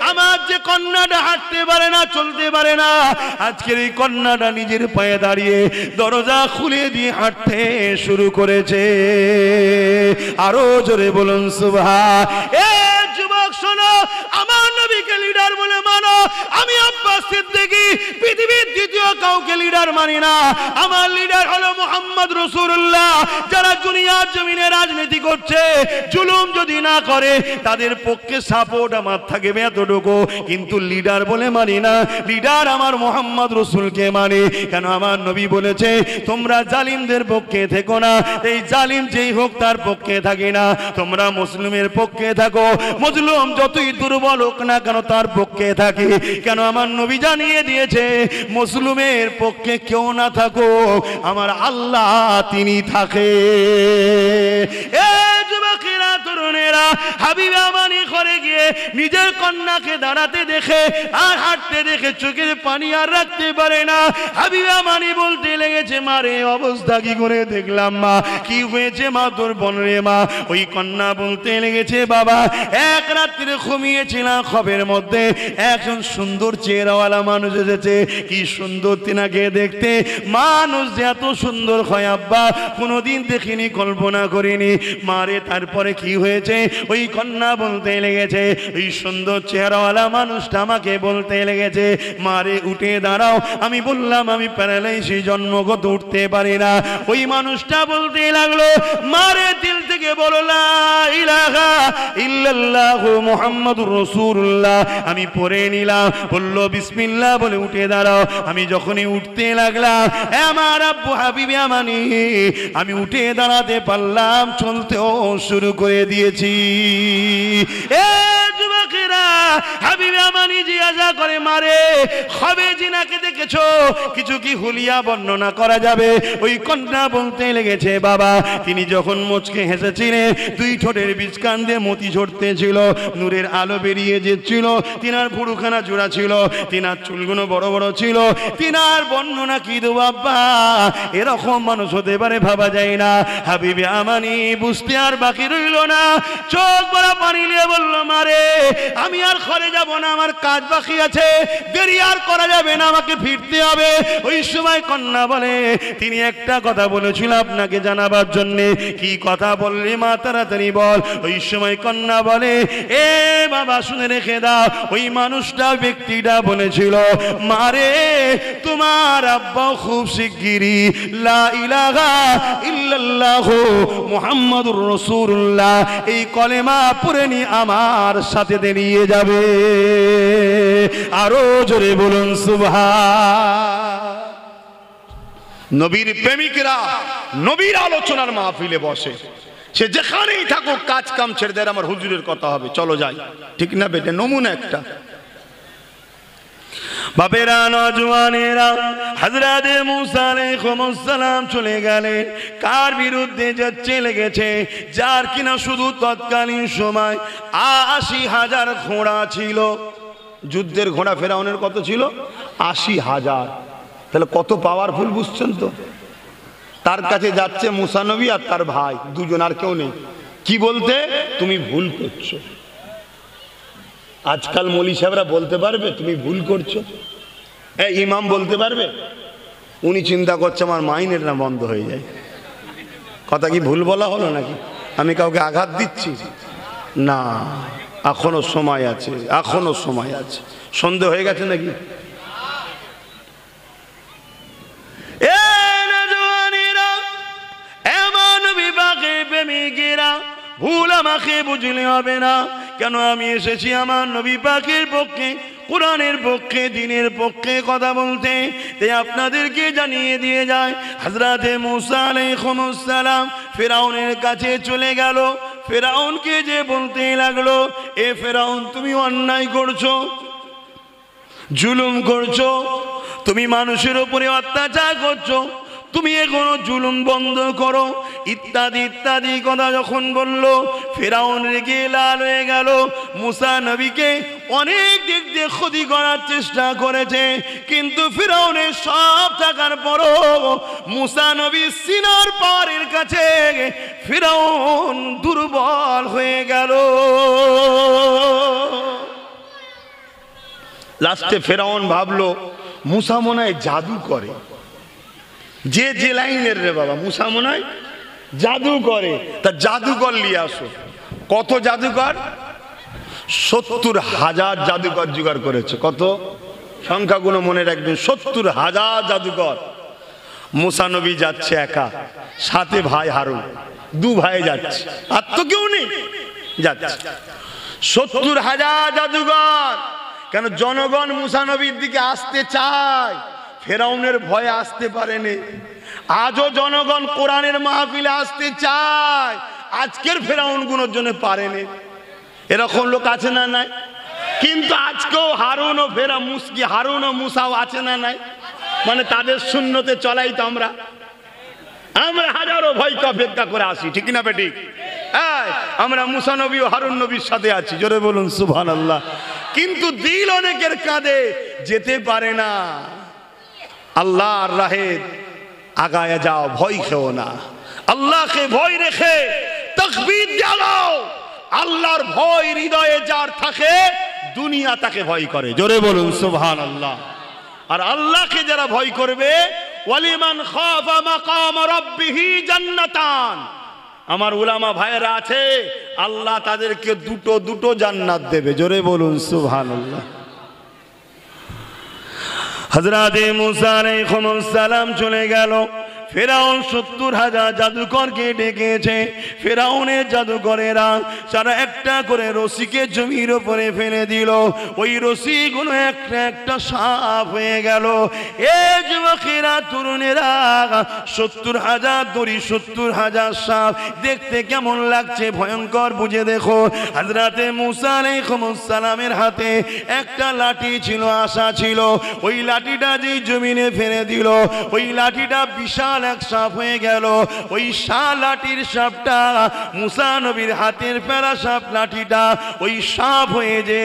আমার যে কন্যাটা হাঁটতে পারে না, চলতে পারে না, আজকের এই কন্যাটা নিজের পায়ে দাঁড়িয়ে দরজা খুলে দিয়ে হাঁটতে শুরু করেছে। আরো জোরে বলুন সুবহান। এ যুবক শোনো, আমার নবীকে লিডার বলে মানো। আমি আব্বাস সিদ্দিকী পৃথিবীর দ্বিতীয় কাউকে লিডার মানি না। আমার লিডার হলো মুহাম্মদ রাসূলুল্লাহ। যারা দুনিয়ার জমিনে রাজনীতি করছে, জুলুম যদি না করে, তাদের পক্ষে সাপোর্ট আমার থাকবে এতটুকু, কিন্তু লিডার বলে মানি না। লিডার আমার মুহাম্মদ রাসূলকে মানে। কেন? আমার নবী বলেছে, তোমরা জালিমদের পক্ষে থেকো না, এই জালিম যেই হোক তার পক্ষে থাকি না। তোমরা মুসলিমের পক্ষে থাকো, মজলুম যতই দুর্বল হোক না কেন তার পক্ষে থাকি। কেন? আমার নবী জানিয়ে দিয়েছে, মুসলিমের পক্ষে কেউ না থাকো, আমার আল্লাহ তিনি থাকে। এ যুবকেরা তরুণেরা, হাবিবে আমানি ঘরে গিয়ে নিজের কন্যাকে দাঁড়াতে দেখে আর হাঁটতে দেখে চোখের পানি আর রাখতে পারে না। হাবিবে আমানি বলতে লেগেছে, মারে অবস্থা কি করে দেখলাম মা, কি হয়েছে মা তোর বোনের মা? ওই কন্যা বলতে লেগেছে, বাবা এক রাত্রে ঘুমিয়েছিলাম, খবের মধ্যে একজন সুন্দর চেহারাওয়ালা মানুষ এসেছে। কি সুন্দর তিনাকে দেখতে, মানুষ যে এত সুন্দর হয় আব্বা কোনোদিন দেখিনি, কল্পনা করিনি। মারে তারপরে কি হয়েছে? ওই কন্যা বলতে লেগেছে, ওই সুন্দর চেহারাওয়ালা মানুষটা আমাকে বলতে লেগেছে, মারে উঠে দাঁড়াও। আমি বললাম আমি প্যারালাইসিস জন্মগত উঠতে পারি না। ওই মানুষটা বলতে লাগলো, মারে দিল থেকে বলো লা ইলাহা ইল্লাল্লাহু মুহাম্মাদুর রাসূলুল্লাহ। আমি পড়ে নিলাম, বললো বিসমিল্লাহ বলে উঠে দাঁড়াও। আমি যখনই উঠতে লাগলাম, আমার আব্বু হাবিবে আমানি, আমি উঠে দাঁড়াতে পারলাম, চলতেও শুরু করে দিয়েছি। এ যুবকেরা, হাবিবে আমানি জিজ্ঞাসা করে, মারে হবে জিনাকে দেখেছো? কিছু কি হুলিয়া বর্ণনা করা যাবে? ওই কন্যা বলতে লেগেছে, বাবা তিনি যখন মুচকে হেসেছিলেন, দুই ঠোঁটের বীজকান দিয়ে মতি ঝরতে ছিল, নূরের আলো বেরিয়ে যেছিল, তিনার ভুরুখানা জোড়া ছিল, তিনার চুলগুলো বড় বড় ছিল। তিনার বর্ণনা কি দেব আব্বা, এরকম মানুষ হতে পারে ভাবা যায় না। হাবিবে আমানি বুঝতে আর বাকি রইল না, চোখ ভরা পানি নিয়ে বলল, মারে আমি আর ঘরে যাব না, আমার কাজ বাকি আছে, দেরি আর করা যাবে না, আমাকে ফিরতে হবে। ওই সময় কন্যা বলে, তিনি একটা কথা বলেছিল আপনাকে জানাবার জন্যে। কি কথা বললি মা, তাড়াতাড়ি বল। ওই সময় কন্যা বলে, এ বাবা শুনে রেখে দাও, ওই মানুষটা ব্যক্তিটা বলেছিল, মারে তোমার আব্বা খুব শিগগিরই লা ইলাহা ইল্লাল্লাহু মুহাম্মাদুর রাসূলুল্লাহ এই কলেমা পড়ে নি আমার সাথে দাঁড়িয়ে যাবে। আরো জোরে বলুন সুবহান। নবীর প্রেমিকরা নবীর আলোচনার মাহফিলে বসে, সে যেখানেই থাকুক কাজ কাম ছেড়ে দেয়, আমার হুজুরের কথা হবে, চলো যাই। ঠিক না বেটে? নমুনা একটা। বাপেরা, নওজওয়ানেরা, হযরতে মুসা আলাইহিস সালাম চলে গেলেন। কার বিরুদ্ধে যাচ্ছে লেগেছে? যার কিনা শুধু তৎকালীন সময় ৮০,০০০ ঘোড়া ছিল। যুদ্ধের ঘোড়া ফেরাউনের কত ছিল? ৮০,০০০। তাহলে কত পাওয়ারফুল বুঝছেন তো? তার কাছে যাচ্ছে মুসা নবী আর তার ভাই, দুজন, আর কেউ নেই। কি বলতে? তুমি ভুল করছো। আজকাল মৌলী সাহেবরা বলতে পারবে তুমি ভুল করছো? ইমাম বলতে পারবে? উনি চিন্তা করছে আমার মাইনের না বন্ধ হয়ে যায়। কথা কি ভুল বলা হলো নাকি? আমি কাউকে আঘাত দিচ্ছি না, এখনো সময় আছে, এখনো সময় আছে। সন্দেহ হয়ে গেছে নাকি? ভুল আমাকে বুঝলে হবে না। কেন আমি এসেছি আমার নবী পাকের পক্ষে, কোরআনের পক্ষে, দ্বীনের পক্ষে কথা বলতে। তাই আপনাদেরকে জানিয়ে দিয়ে যায়, হযরতে মুসা আলাইহিস সালাম ফিরআউনের কাছে চলে গেল। ফিরআউনকে যে বলতে লাগলো, এ ফিরআউন তুমি অন্যায় করছো, জুলুম করছো, তুমি মানুষের উপরে অত্যাচার করছো, তুমি এখনো জুলুম বন্ধ করো, ইত্যাদি ইত্যাদি কথা যখন বলল, ফিরআউন রেগে লাল হয়ে গেল। মুসা নবীকে অনেক দিক দিয়ে ক্ষতি করার চেষ্টা করেছে, কিন্তু ফিরআউনের সব থাকার পরও মুসা নবী সিনার পাহাড়ের কাছে ফিরআউন দুর্বল হয়ে গেল। লাস্টে ফিরআউন ভাবলো মুসা মনে হয় জাদু করে। যে যে লাইনের রে বাবা, মুসা মনে হয় জাদু করে, তা জাদুকর নিয়ে আসো। কত জাদুকর? ৭০,০০০ জাদুকর জোগাড় করেছে। কত? সংখ্যাগুলো মনে রাখবেন, ৭০,০০০ জাদুকর। মুসা নবী যাচ্ছে একা, সাথে ভাই হারুন, দু ভাই যাচ্ছে, আর তো কেউ নেই, যাচ্ছে ৭০,০০০ জাদুকর। কেন? জনগণ মুসা নবীর দিকে আসতে চায়, ফেরাউনের ভয়ে আসতে পারেনি। আজও জনগণ কোরআনের মাহফিলে আসতে চায়, আজকের ফেরাউনগুলোর জন্য পারেনি। এরকম লোক আছে না নাই? কিন্তু আজকেও হারুন ও হারুন ও মুসাও আছে না নাই? মানে তাদের সুন্নতে চলাই তো আমরা হাজারো ভয়কে অপেক্ষা করে আসি, ঠিক না বেটি? আমরা মুসা নবী ও হারুন নবীর সাথে আছি, জোরে বলুন সুবহানাল্লাহ। কিন্তু দিল অনেকের কাঁধে যেতে পারে না। আল্লাহর রাহে আগায় যাও, ভয় খেও না, আল্লাহকে ভয় রেখে তাকবীর দাও। আল্লাহর ভয় হৃদয়ে যার থাকে, দুনিয়া তাকে ভয় করে, জোরে বলুন সুবহানাল্লাহ। আর আল্লাহকে যারা ভয় করবে, ওয়ালিমান খাফা মাকাম রাব্বিহি জান্নাতান, আমার উলামা ভাইয়েরা আছে, আল্লাহ তাদেরকে দুটো দুটো জান্নাত দেবে। জোরে বলুন সুবহানাল্লাহ। হযরতে মুসা আলাইহিস সালাম চলে গেল। ফেরাউন 70,000 জাদুকরকে ডেকেছে। ফেরাউনের জাদুকরেরা তারা একটা করে রশিকে জমির উপরে ফেলে দিল। ওই রশিগুলো একটা একটা সাপ হয়ে গেল। এ যুবকেরা, তরুণেরা, 70,000 দড়ি, 70,000 সাপ দেখতে কেমন লাগছে ভয়ঙ্কর, বুঝে দেখো। হযরতে মুসা আলাইহিস সালামের হাতে একটা লাঠি ছিল, আশা ছিল। ওই লাঠিটা যেই জমিনে ফেলে দিল, ওই লাঠিটা বিশাল এক সাপ হয়ে গেল। ওই লাঠির সাপটা মুসা নবীর হাতের প্যারা সাপ, লাঠিটা ওই সাপ হয়ে যে।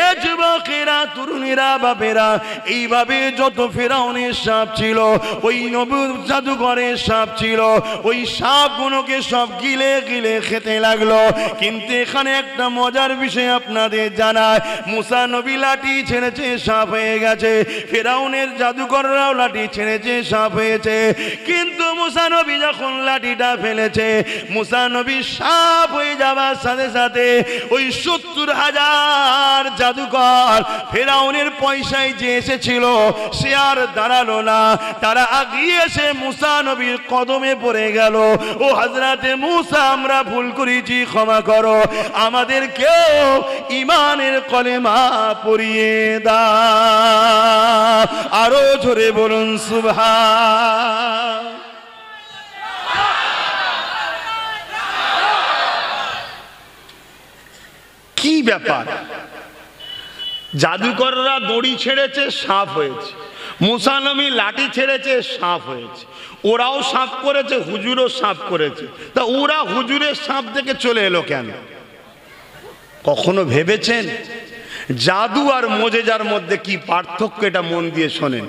এ যুবকেরা, তরুণীরা, বাপেরা, এইভাবে যত ফেরাউনের সাপ ছিল, ওই নবী জাদুঘরের সাপ ছিল, ওই সাপগুলোকে সব গিলে গিলে খেতে লাগলো। কিন্তু এখানে একটা মজার বিষয় আপনাদের জানায়, মুসা নবী লাঠি ছেড়েছে, সাপ হয়ে গেছে। ফেরাউনের জাদুকররাও লাঠি ছেড়েছে, সাপ হয়েছে। কিন্তু মুসা নবী যখন লাঠিটা ফেলেছে, মুসা নবী সাপ হয়ে যাওয়ার সাথে সাথে ওই 70,000 জাদুকর ফেরাউনের পয়সায় যে এসেছিল সে আর দাঁড়ালো না। তারা আগিয়ে এসে মুসা নবীর কদমে পড়ে গেল। ও হযরতে মুসা, আমরা ভুল করেছি, ক্ষমা করো, আমাদেরকেও ঈমানের কলেমা পড়িয়ে দাও। আরো জোরে বলুন সুবহান। কি ব্যাপার? জাদুকররা দড়ি ছেড়েছে, সাপ হয়েছে। মুসা নবী লাঠি ছেড়েছে, সাপ হয়েছে। ওরাও সাপ করেছে, হুজুরও সাপ করেছে। তা ওরা হুজুরের সাপ থেকে চলে এলো কেন? কখনো ভেবেছেন জাদু আর মোজেজার মধ্যে কি পার্থক্য? এটা মন দিয়ে শোনেন।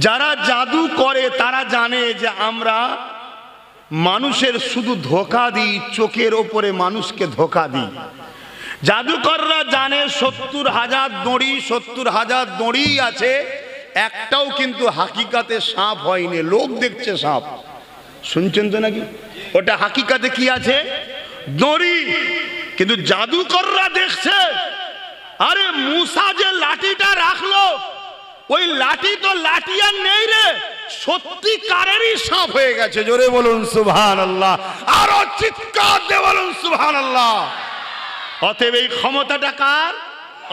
যারা জাদু করে তারা জানে যে আমরা মানুষের শুধু ধোঁকা দিই, চোখের ওপরে মানুষকে ধোঁকা দিই। জাদুকররা জানে 70,000 দড়ি, 70,000 দড়ি আছে, একটাও কিন্তু হাকিকাতে সাপ হয়নি, লোক দেখছে সাপ। শুনছেন তো নাকি? ওটা হাকিকাতে কি আছে? দড়ি। কিন্তু জাদুকররা দেখছে, আরে মুসা যে লাঠিটা রাখলো, ওই লাঠি তো লাঠি আর নেই রে, সত্যিকারেরই সাপ হয়ে গেছে। জোরে বলুন সুবহানাল্লাহ। আরো চিৎকার দিয়ে বলুন সুবহানাল্লাহ। অতএব এই ক্ষমতাটা কার?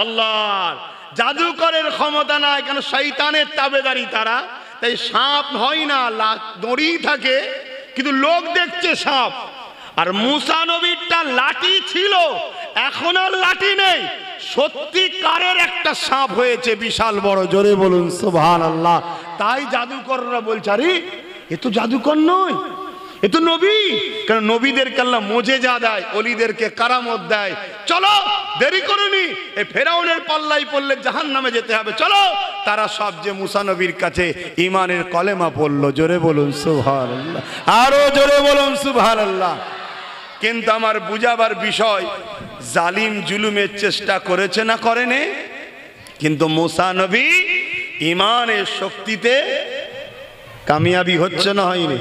আল্লাহর। জাদুকরের ক্ষমতা নাই, কেন শয়তানের তাবেদারি তারা। তাই সাপ হয় না, দড়ি থাকে, কিন্তু লোক দেখছে সাপ। আর মুসা নবীরটা লাঠি ছিল, এখন আর লাঠি নেই, সত্যিকারের একটা সাপ হয়েছে, বিশাল বড়। জোরে বলুন সুবহানাল্লাহ। তাই জাদুকররা বলছে, আরে এ তো জাদুকর নয়, এ তো নবী। কারণ নবীদেরকে আল্লাহ মোজেজা দেয়, ওলিদেরকে কারামত দেয়। চলো, দেরি করুনি, এই ফেরাউনের পাল্লাই পড়লে জাহান্নামে যেতে হবে, চলো। তারা সব যে মুসা নবীর কাছে ঈমানের কলেমা পড়লো। জোরে বলুন সুবহানাল্লাহ। আরো জোরে বলুন সুবহানাল্লাহ। কিন্তু আমার বুঝাবার বিষয়, জালিম জুলুমের চেষ্টা করেছে না করেনি? কিন্তু মুসা নবী ঈমানের শক্তিতে কামিয়াবি হচ্ছে না হয়নি?